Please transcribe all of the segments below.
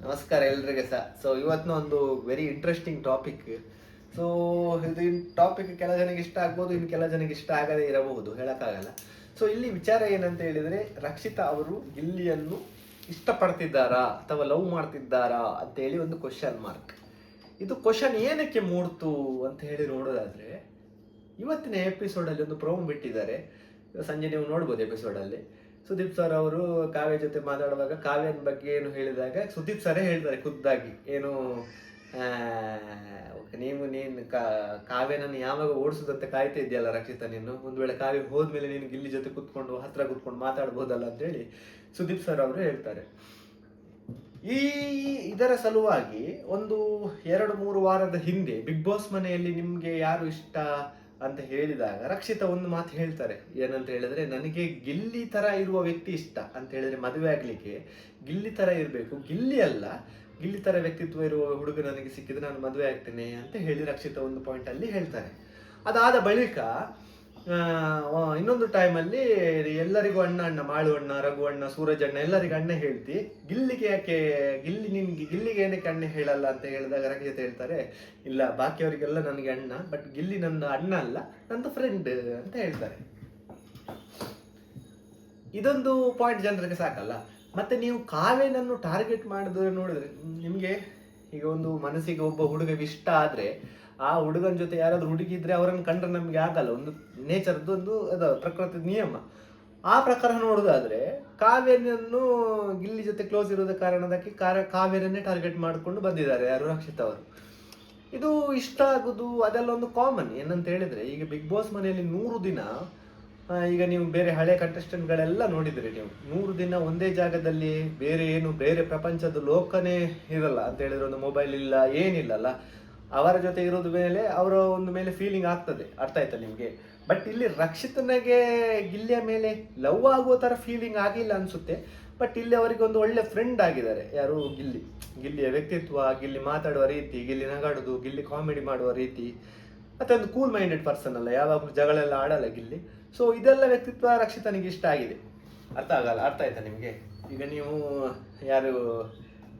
ನಮಸ್ಕಾರ ಎಲ್ರಿಗೆ ಸಹ. ಸೊ ಇವತ್ತಿನ ಒಂದು ವೆರಿ ಇಂಟ್ರೆಸ್ಟಿಂಗ್ ಟಾಪಿಕ್. ಸೊ ಇದು ಟಾಪಿಕ್ ಕೆಲ ಜನಕ್ಕೆ ಇಷ್ಟ ಆಗ್ಬೋದು, ಇನ್ನು ಕೆಲ ಜನಕ್ಕೆ ಇಷ್ಟ ಆಗದೇ ಇರಬಹುದು, ಹೇಳಕ್ಕಾಗಲ್ಲ. ಸೊ ಇಲ್ಲಿ ವಿಚಾರ ಏನಂತ ಹೇಳಿದ್ರೆ, ರಕ್ಷಿತಾ ಅವರು ಗಿಲ್ಲಿಯನ್ನು ಇಷ್ಟಪಡ್ತಿದ್ದಾರಾ ಅಥವಾ ಲವ್ ಮಾಡ್ತಿದ್ದಾರಾ ಅಂತೇಳಿ ಒಂದು ಕ್ವಶನ್ ಮಾರ್ಕ್. ಇದು ಕ್ವಶನ್ ಏನಕ್ಕೆ ಮೂಡ್ತು ಅಂತ ಹೇಳಿ ನೋಡೋದಾದ್ರೆ, ಇವತ್ತಿನ ಎಪಿಸೋಡಲ್ಲಿ ಒಂದು ಪ್ರೋಮೋ ಬಿಟ್ಟಿದ್ದಾರೆ. ಸಂಜೆ ನೀವು ನೋಡ್ಬೋದು ಎಪಿಸೋಡಲ್ಲಿ. ಸುದೀಪ್ ಸರ್ ಅವರು ಕಾವ್ಯ ಜೊತೆ ಮಾತಾಡುವಾಗ ಕಾವ್ಯನ ಬಗ್ಗೆ ಏನು ಹೇಳಿದಾಗ ಸುದೀಪ್ ಸರೇ ಹೇಳ್ತಾರೆ ಖುದ್ದಾಗಿ, ಏನು ನೀನು ಕಾವ್ಯನನ್ನು ಯಾವಾಗ ಓಡಿಸೋದಂತ ಕಾಯ್ತಾ ಇದೆಯಲ್ಲ ರಕ್ಷಿತಾ, ನೀನು ಒಂದು ವೇಳೆ ಕಾವ್ಯ ಹೋದ್ಮೇಲೆ ನೀನು ಗಿಲ್ಲಿ ಜೊತೆ ಕುತ್ಕೊಂಡು ಹತ್ರ ಕುತ್ಕೊಂಡು ಮಾತಾಡ್ಬೋದಲ್ಲ ಅಂತೇಳಿ ಸುದೀಪ್ ಸರ್ ಅವರು ಹೇಳ್ತಾರೆ. ಇದರ ಸಲುವಾಗಿ ಒಂದು 2-3 ವಾರದ ಹಿಂದೆ ಬಿಗ್ ಬಾಸ್ ಮನೆಯಲ್ಲಿ ನಿಮ್ಗೆ ಯಾರು ಇಷ್ಟ ಅಂತ ಹೇಳಿದಾಗ ರಕ್ಷಿತಾ ಒಂದು ಮಾತು ಹೇಳ್ತಾರೆ. ಏನಂತ ಹೇಳಿದ್ರೆ, ನನಗೆ ಗಿಲ್ಲಿ ತರ ಇರುವ ವ್ಯಕ್ತಿ ಇಷ್ಟ ಅಂತ ಹೇಳಿದ್ರೆ, ಮದುವೆ ಆಗ್ಲಿಕ್ಕೆ ಗಿಲ್ಲಿ ತರ ಇರಬೇಕು, ಗಿಲ್ಲಿ ಅಲ್ಲ ಗಿಲ್ಲಿ ತರ ವ್ಯಕ್ತಿತ್ವ ಇರುವ ಹುಡುಗ ನನಗೆ ಸಿಕ್ಕಿದ್ರೆ ನಾನು ಮದುವೆ ಆಗ್ತೇನೆ ಅಂತ ಹೇಳಿ ರಕ್ಷಿತಾ ಒಂದು ಪಾಯಿಂಟ್ ಅಲ್ಲಿ ಹೇಳ್ತಾರೆ. ಅದಾದ ಬಳಿಕ ಇನ್ನೊಂದು ಟೈಮಲ್ಲಿ ಎಲ್ಲರಿಗೂ ಅಣ್ಣ ಮಾಳು ಅಣ್ಣ, ರಘು ಅಣ್ಣ, ಸೂರಜ್ ಅಣ್ಣ ಎಲ್ಲರಿಗೂ ಅಣ್ಣ ಹೇಳ್ತಿ, ಗಿಲ್ಲಿಗೆ ಯಾಕೆ ಗಿಲ್ಲಿಗೆ ಏನಕ್ಕೆ ಅಣ್ಣ ಹೇಳಲ್ಲ ಅಂತ ಹೇಳಿದಾಗ ರಕ್ಷಿತ ಹೇಳ್ತಾರೆ, ಇಲ್ಲ ಬಾಕಿಯವರಿಗೆಲ್ಲ ನನಗೆ ಅಣ್ಣ, ಬಟ್ ಗಿಲ್ಲಿ ನನ್ನ ಅಣ್ಣ ಅಲ್ಲ, ನಂದು ಫ್ರೆಂಡ್ ಅಂತ ಹೇಳ್ತಾರೆ. ಇದೊಂದು ಪಾಯಿಂಟ್ ಜನರಿಗೆ ಸಾಕಲ್ಲ. ಮತ್ತೆ ನೀವು ಕಾವ್ಯನನ್ನು ಟಾರ್ಗೆಟ್ ಮಾಡಿದ್ರೆ ನೋಡಿದ್ರೆ, ನಿಮ್ಗೆ ಈಗ ಒಂದು ಮನಸ್ಸಿಗೆ ಒಬ್ಬ ಹುಡುಗ ಇಷ್ಟ ಆದ್ರೆ ಆ ಹುಡುಗನ ಜೊತೆ ಯಾರಾದ್ರೂ ಹುಡುಗಿದ್ರೆ ಅವರನ್ನು ಕಂಡ್ರೆ ನಮ್ಗೆ ಆಗಲ್ಲ. ಒಂದು ನೇಚರ್ದು ಒಂದು ಪ್ರಕೃತಿ ನಿಯಮ. ಆ ಪ್ರಕಾರ ನೋಡುದಾದ್ರೆ ಕಾವ್ಯನನ್ನು ಗಿಲ್ಲಿ ಜೊತೆ ಕ್ಲೋಸ್ ಇರೋದ ಕಾರಣದಕ್ಕೆ ಕಾವ್ಯನನ್ನೇ ಟಾರ್ಗೆಟ್ ಮಾಡಿಕೊಂಡು ಬಂದಿದ್ದಾರೆ ಯಾರು, ರಕ್ಷಿತಾ ಅವರು. ಇದು ಇಷ್ಟ ಆಗುದು ಅದೆಲ್ಲ ಒಂದು ಕಾಮನ್. ಏನಂತ ಹೇಳಿದ್ರೆ, ಈಗ ಬಿಗ್ ಬಾಸ್ ಮನೆಯಲ್ಲಿ 100 ದಿನ, ಈಗ ನೀವು ಬೇರೆ ಹಳೆ ಕಂಟೆಸ್ಟೆಂಟ್ಗಳೆಲ್ಲ ನೋಡಿದ್ರಿ ನೀವು, 100 ದಿನ ಒಂದೇ ಜಾಗದಲ್ಲಿ, ಬೇರೆ ಪ್ರಪಂಚದ ಲೋಕನೇ ಇರಲ್ಲ ಅಂತ ಹೇಳಿದ್ರೆ, ಒಂದು ಮೊಬೈಲ್ ಇಲ್ಲ ಏನಿಲ್ಲಲ್ಲ, ಅವರ ಜೊತೆ ಇರೋದ ಮೇಲೆ ಅವರ ಒಂದು ಮೇಲೆ ಫೀಲಿಂಗ್ ಆಗ್ತದೆ. ಅರ್ಥ ಆಯ್ತಾ ನಿಮ್ಗೆ? ಬಟ್ ಇಲ್ಲಿ ರಕ್ಷಿತನಿಗೆ ಗಿಲ್ಲಿಯ ಮೇಲೆ ಲವ್ ಆಗುವ ತರ ಫೀಲಿಂಗ್ ಆಗಿಲ್ಲ ಅನ್ಸುತ್ತೆ. ಬಟ್ ಇಲ್ಲಿ ಅವರಿಗೆ ಒಂದು ಒಳ್ಳೆ ಫ್ರೆಂಡ್ ಆಗಿದ್ದಾರೆ ಯಾರು, ಗಿಲ್ಲಿಯ ವ್ಯಕ್ತಿತ್ವ, ಗಿಲ್ಲಿ ಮಾತಾಡುವ ರೀತಿ, ಗಿಲ್ಲಿ ನಗಾಡುದು, ಗಿಲ್ಲಿ ಕಾಮಿಡಿ ಮಾಡುವ ರೀತಿ, ಮತ್ತೆ ಒಂದು ಕೂಲ್ ಮೈಂಡೆಡ್ ಪರ್ಸನ್ ಅಲ್ಲ, ಯಾವಾಗಲೂ ಜಗಳೆಲ್ಲ ಆಡಲ್ಲ ಗಿಲ್ಲಿ. ಸೊ ಇದೆಲ್ಲ ವ್ಯಕ್ತಿತ್ವ ರಕ್ಷಿತನಿಗೆ ಇಷ್ಟ ಆಗಿದೆ. ಅರ್ಥ ಆಯ್ತಾ ನಿಮ್ಗೆ? ಈಗ ನೀವು ಯಾರು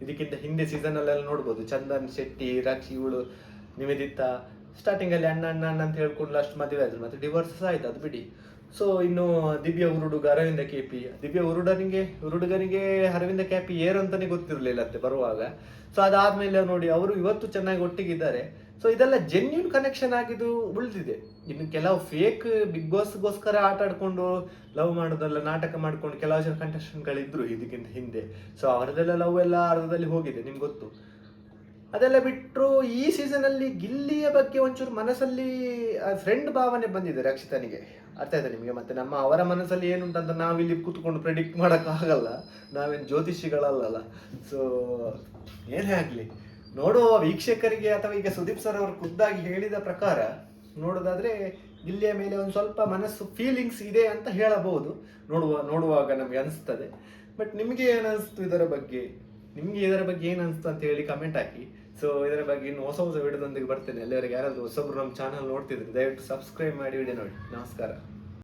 ಇದಕ್ಕಿಂತ ಹಿಂದೆ ಸೀಸನ್ ಅಲ್ಲೆಲ್ಲ ನೋಡ್ಬೋದು, ಚಂದನ್ ಶೆಟ್ಟಿ, ಇವಳು ನಿವೇದಿತಾ ಸ್ಟಾರ್ಟಿಂಗ್ ಅಲ್ಲಿ ಅಣ್ಣ ಅಣ್ಣ ಅಣ್ಣ ಅಂತ ಹೇಳ್ಕೊಂಡು ಅಷ್ಟು ಮದುವೆ ಆದ್ರು, ಮತ್ತೆ ಡಿವೋರ್ಸಸ್ ಆಯ್ತು, ಅದು ಬಿಡಿ. ಸೊ ಇನ್ನು ದಿವ್ಯ ಹುಡುಗ ಅರವಿಂದ ಕೆಪಿ, ದಿವ್ಯ ಹುಡುಗನಿಗೆ ಅರವಿಂದ ಕ್ಯಾಪಿ ಏರು ಅಂತಾನೆ ಗೊತ್ತಿರಲಿಲ್ಲ ಅಂತೆ ಬರುವಾಗ. ಸೊ ಅದಾದ್ಮೇಲೆ ನೋಡಿ ಅವರು ಇವತ್ತು ಚೆನ್ನಾಗಿ ಒಟ್ಟಿಗಿದ್ದಾರೆ. ಸೊ ಇದೆಲ್ಲ ಜೆನ್ಯೂನ್ ಕನೆಕ್ಷನ್ ಆಗಿದ್ದು ಉಳಿದಿದೆ. ಇನ್ನು ಕೆಲವು ಫೇಕ್ ಬಿಗ್ ಬಾಸ್ಗೋಸ್ಕರ ಆಟ ಆಡ್ಕೊಂಡು ಲವ್ ಮಾಡೋದೆಲ್ಲ ನಾಟಕ ಮಾಡ್ಕೊಂಡು ಕೆಲವು ಜನ ಕಂಟೆಸ್ಟೆಂಟ್ಗಳಿದ್ರು ಇದಕ್ಕಿಂತ ಹಿಂದೆ. ಸೊ ಅವರದೆಲ್ಲ ಲವ್ ಎಲ್ಲ ಅರ್ಧದಲ್ಲಿ ಹೋಗಿದೆ, ನಿಮ್ಗೆ ಗೊತ್ತು. ಅದೆಲ್ಲ ಬಿಟ್ಟರು ಈ ಸೀಸನ್ ಅಲ್ಲಿ ಗಿಲ್ಲಿಯ ಬಗ್ಗೆ ಒಂಚೂರು ಮನಸ್ಸಲ್ಲಿ ಫ್ರೆಂಡ್ ಭಾವನೆ ಬಂದಿದೆ ರಕ್ಷಿತನಿಗೆ. ಅರ್ಥ ಆಯ್ತಾ ನಿಮಗೆ? ಮತ್ತೆ ಅವರ ಮನಸ್ಸಲ್ಲಿ ಏನುಂಟಂತ ನಾವಿಲ್ಲಿ ಕೂತ್ಕೊಂಡು ಪ್ರೆಡಿಕ್ಟ್ ಮಾಡೋಕ್ಕಾಗಲ್ಲ, ನಾವೇನು ಜ್ಯೋತಿಷಿಗಳಲ್ಲ. ಸೊ ಏನೇ ಆಗಲಿ, ನೋಡುವ ವೀಕ್ಷಕರಿಗೆ ಅಥವಾ ಈಗ ಸುದೀಪ್ ಸರ್ ಅವರು ಖುದ್ದಾಗಿ ಹೇಳಿದ ಪ್ರಕಾರ ನೋಡೋದಾದ್ರೆ ಗಿಲ್ಲಿಯ ಮೇಲೆ ಒಂದು ಸ್ವಲ್ಪ ಮನಸ್ಸು ಫೀಲಿಂಗ್ಸ್ ಇದೆ ಅಂತ ಹೇಳಬಹುದು. ನೋಡುವಾಗ ನಮಗೆ ಅನಿಸ್ತದೆ. ಬಟ್ ನಿಮಗೆ ಏನಿಸ್ತು ಇದರ ಬಗ್ಗೆ? ನಿಮ್ಗೆ ಇದರ ಬಗ್ಗೆ ಏನು ಅನಿಸ್ತು ಅಂತ ಹೇಳಿ ಕಮೆಂಟ್ ಹಾಕಿ. ಸೊ ಇದರ ಬಗ್ಗೆ ಇನ್ನು ಹೊಸ ವಿಡಿಯೋದೊಂದಿಗೆ ಬರ್ತೇನೆ. ಎಲ್ಲರಿಗೆ ಯಾರಾದರೂ ಹೊಸಬ್ರು ನಮ್ಮ ಚಾನಲ್ ನೋಡ್ತಿದ್ರೆ ದಯವಿಟ್ಟು ಸಬ್ಸ್ಕ್ರೈಬ್ ಮಾಡಿ ವಿಡಿಯೋ ನೋಡಿ. ನಮಸ್ಕಾರ.